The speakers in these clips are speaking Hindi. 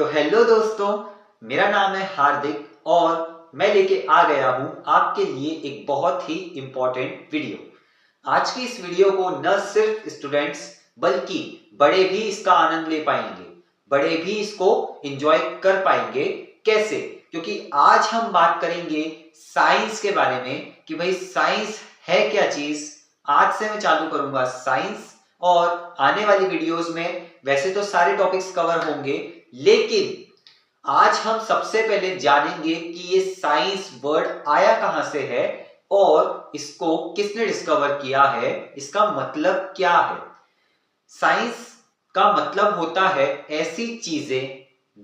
तो हेलो दोस्तों, मेरा नाम है हार्दिक और मैं लेके आ गया हूं आपके लिए एक बहुत ही इंपॉर्टेंट वीडियो। आज की इस वीडियो को न सिर्फ स्टूडेंट्स बल्कि बड़े भी इसका आनंद ले पाएंगे, बड़े भी इसको एंजॉय कर पाएंगे। कैसे? क्योंकि आज हम बात करेंगे साइंस के बारे में कि भाई साइंस है क्या चीज। आज से मैं चालू करूंगा साइंस और आने वाली वीडियोस में वैसे तो सारे टॉपिक्स कवर होंगे, लेकिन आज हम सबसे पहले जानेंगे कि ये साइंस वर्ड आया कहां से है और इसको किसने डिस्कवर किया है, इसका मतलब क्या है। साइंस का मतलब होता है ऐसी चीजें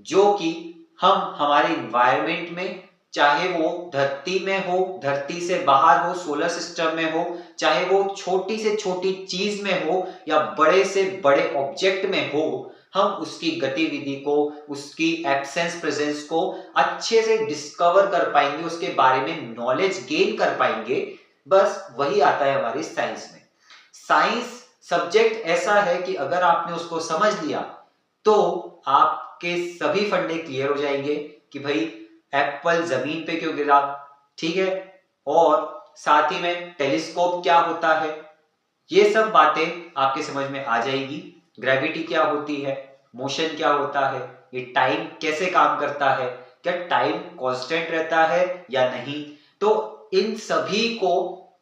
जो कि हम हमारे इन्वायरमेंट में, चाहे वो धरती में हो, धरती से बाहर हो, सोलर सिस्टम में हो, चाहे वो छोटी से छोटी चीज में हो या बड़े से बड़े ऑब्जेक्ट में हो, हम उसकी गतिविधि को, उसकी एब्सेंस प्रेजेंस को अच्छे से डिस्कवर कर पाएंगे, उसके बारे में नॉलेज गेन कर पाएंगे। बस वही आता है हमारी साइंस में। साइंस सब्जेक्ट ऐसा है कि अगर आपने उसको समझ लिया तो आपके सभी फंडे क्लियर हो जाएंगे कि भाई एप्पल जमीन पे क्यों गिरा, ठीक है, और साथ ही में टेलीस्कोप क्या होता है, ये सब बातें आपके समझ में आ जाएगी। ग्रेविटी क्या होती है, मोशन क्या होता है, ये टाइम कैसे काम करता है, क्या टाइम कांस्टेंट रहता है या नहीं, तो इन सभी को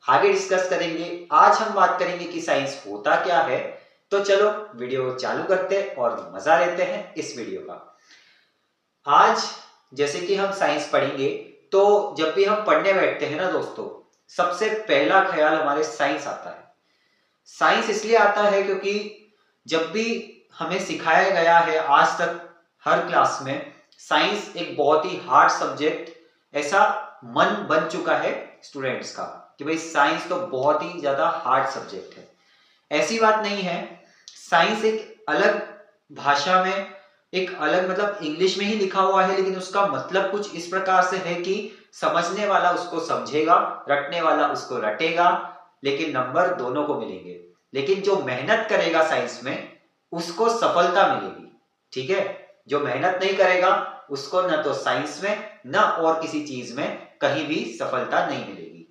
आगे डिस्कस करेंगे। आज हम बात करेंगे कि साइंस होता क्या है। तो चलो वीडियो चालू करते हैं और मजा लेते हैं इस वीडियो का। आज जैसे कि हम साइंस पढ़ेंगे तो जब भी हम पढ़ने बैठते हैं ना दोस्तों, सबसे पहला ख्याल हमारे साइंस आता है। साइंस इसलिए आता है क्योंकि जब भी हमें सिखाया गया है आज तक हर क्लास में, साइंस एक बहुत ही हार्ड सब्जेक्ट ऐसा मन बन चुका है स्टूडेंट्स का कि भाई साइंस तो बहुत ही ज्यादा हार्ड सब्जेक्ट है। ऐसी बात नहीं है। साइंस एक अलग भाषा में, एक अलग मतलब इंग्लिश में ही लिखा हुआ है, लेकिन उसका मतलब कुछ इस प्रकार से है कि समझने वाला उसको समझेगा, रटने वाला उसको रटेगा, लेकिन नंबर दोनों को मिलेंगे। लेकिन जो मेहनत करेगा साइंस में उसको सफलता मिलेगी, ठीक है। जो मेहनत नहीं करेगा उसको न तो साइंस में न और किसी चीज में कहीं भी सफलता नहीं मिलेगी।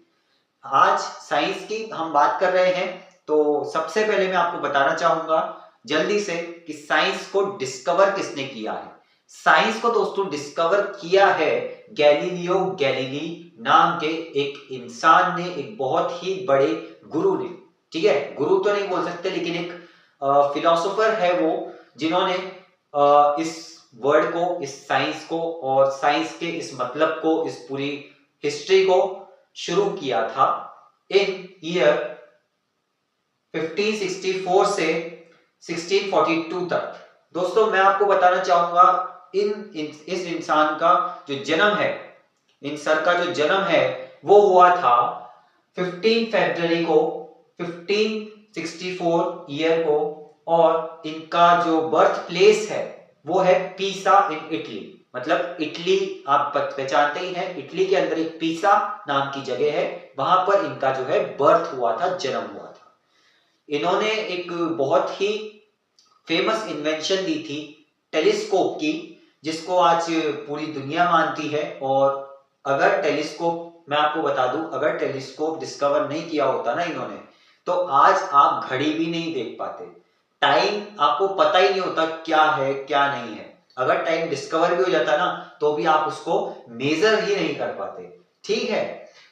आज साइंस की हम बात कर रहे हैं तो सबसे पहले मैं आपको बताना चाहूंगा जल्दी से कि साइंस को डिस्कवर किसने किया है। साइंस को दोस्तों डिस्कवर किया है गैलीलियो गैलीली नाम के एक इंसान ने, एक बहुत ही बड़े गुरु ने, ठीक है। गुरु तो नहीं बोल सकते, लेकिन एक फिलोसोफर है वो, जिन्होंने इस वर्ड को, इस साइंस को और साइंस के इस मतलब को, इस पूरी हिस्ट्री को शुरू किया था इन ईयर 1564 से 1642 तक। दोस्तों मैं आपको बताना चाहूंगा इस इंसान का जो जन्म है, इन सर का जो जन्म है वो हुआ था 15 फरवरी को 1564 ईयर को, और इनका जो बर्थ प्लेस है वो है पीसा इन इटली। मतलब इटली आप पहचानते ही हैं, इटली के अंदर एक पीसा नाम की जगह है, वहां पर इनका जो है बर्थ हुआ था, जन्म हुआ था। इन्होंने एक बहुत ही फेमस इन्वेंशन दी थी टेलीस्कोप की, जिसको आज पूरी दुनिया मानती है। और अगर टेलीस्कोप, मैं आपको बता दूं, अगर टेलीस्कोप डिस्कवर नहीं किया होता ना इन्होंने, तो आज आप घड़ी भी नहीं देख पाते, टाइम आपको पता ही नहीं होता क्या है क्या नहीं है। अगर टाइम डिस्कवर भी हो जाता ना तो भी आप उसको मेजर ही नहीं कर पाते, ठीक है।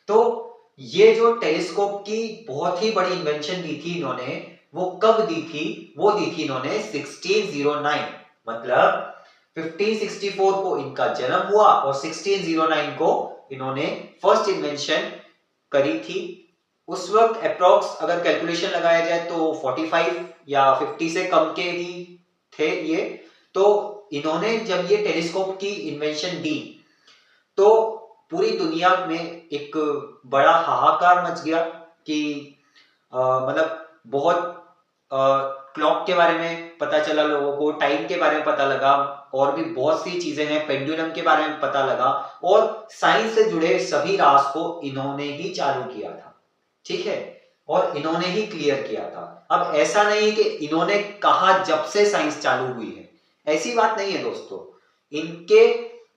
तो ये जो टेलीस्कोप की बहुत ही बड़ी इन्वेंशन दी थी इन्होंने, वो कब दी थी? वो दी थी इन्होंने 1609, मतलब 1564 को इनका जन्म हुआ और 1609 को इन्होंने फर्स्ट इन्वेंशन करी थी। उस वक्त अप्रोक्स अगर कैलकुलेशन लगाया जाए तो 45 या 50 से कम के ही थे ये। तो इन्होंने जब ये टेलीस्कोप की इन्वेंशन दी तो पूरी दुनिया में एक बड़ा हाहाकार मच गया कि मतलब बहुत क्लॉक के बारे में पता चला लोगों को, टाइम के बारे में पता लगा, और भी बहुत सी चीजें हैं, पेंडुलम के बारे में पता लगा, और साइंस से जुड़े सभी राज को इन्होंने ही चालू किया था, ठीक है, और इन्होंने ही क्लियर किया था। अब ऐसा नहीं कि इन्होंने कहा जब से साइंस चालू हुई है, ऐसी बात नहीं है दोस्तों। इनके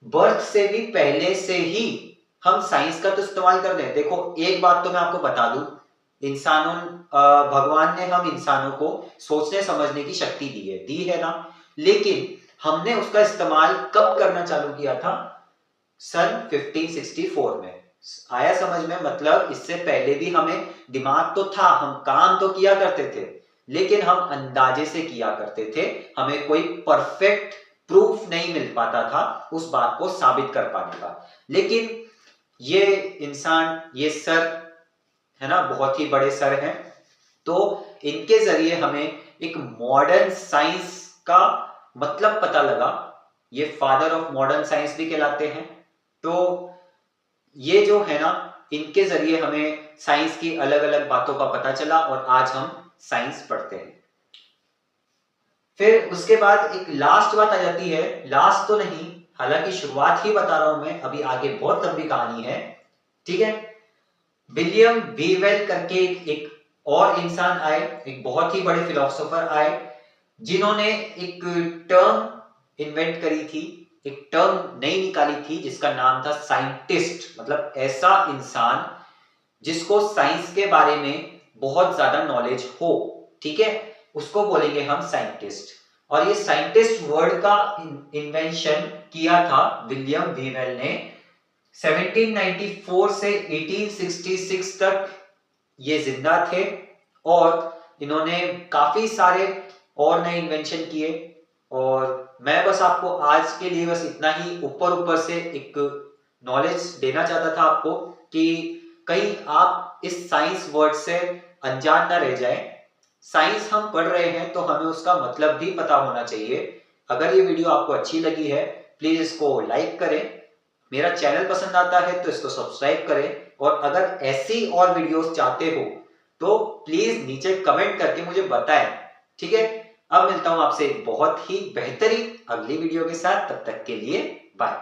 बर्थ से भी पहले से ही हम साइंस का तो इस्तेमाल कर रहे हैं। देखो एक बात तो मैं आपको बता दूं, भगवान ने हम इंसानों को सोचने समझने की शक्ति दी है ना, लेकिन हमने उसका इस्तेमाल कब करना चालू किया था? सन 1564 में। आया समझ में? मतलब इससे पहले भी हमें दिमाग तो था, हम काम तो किया करते थे, लेकिन हम अंदाजे से किया करते थे, हमें कोई परफेक्ट प्रूफ नहीं मिल पाता था उस बात को साबित कर पाने का। लेकिन ये इंसान, ये सर है ना, बहुत ही बड़े सर हैं, तो इनके जरिए हमें एक मॉडर्न साइंस का मतलब पता लगा। ये फादर ऑफ मॉडर्न साइंस भी कहलाते हैं। तो ये जो है ना, इनके जरिए हमें साइंस की अलग अलग बातों का पता चला और आज हम साइंस पढ़ते हैं। फिर उसके बाद एक लास्ट बात आ जाती है, लास्ट तो नहीं, हालांकि शुरुआत ही बता रहा हूं मैं, अभी आगे बहुत लंबी कहानी है, ठीक है। विलियम वीवेल करके एक और इंसान आए, एक बहुत ही बड़े फिलोसोफर आए, जिन्होंने एक टर्म इन्वेंट करी थी, एक टर्म नई निकाली थी जिसका नाम था साइंटिस्ट। मतलब ऐसा इंसान जिसको साइंस के बारे में बहुत ज्यादा नॉलेज हो, ठीक है, उसको बोलेंगे हम साइंटिस्ट। और ये साइंटिस्ट वर्ड का इन्वेंशन किया था विलियम वीवेल ने 1794 से 1866 तक ये जिंदा थे, और इन्होंने काफी सारे और नए इन्वेंशन किए। और मैं बस आपको आज के लिए बस इतना ही ऊपर ऊपर से एक नॉलेज देना चाहता था आपको, कि कहीं आप इस साइंस वर्ड से अनजान ना रह जाए। साइंस हम पढ़ रहे हैं तो हमें उसका मतलब भी पता होना चाहिए। अगर ये वीडियो आपको अच्छी लगी है, प्लीज इसको लाइक करें, मेरा चैनल पसंद आता है तो इसको सब्सक्राइब करें, और अगर ऐसी और वीडियोस चाहते हो तो प्लीज नीचे कमेंट करके मुझे बताएं, ठीक है। अब मिलता हूं आपसे एक बहुत ही बेहतरीन अगली वीडियो के साथ, तब तक के लिए बाय।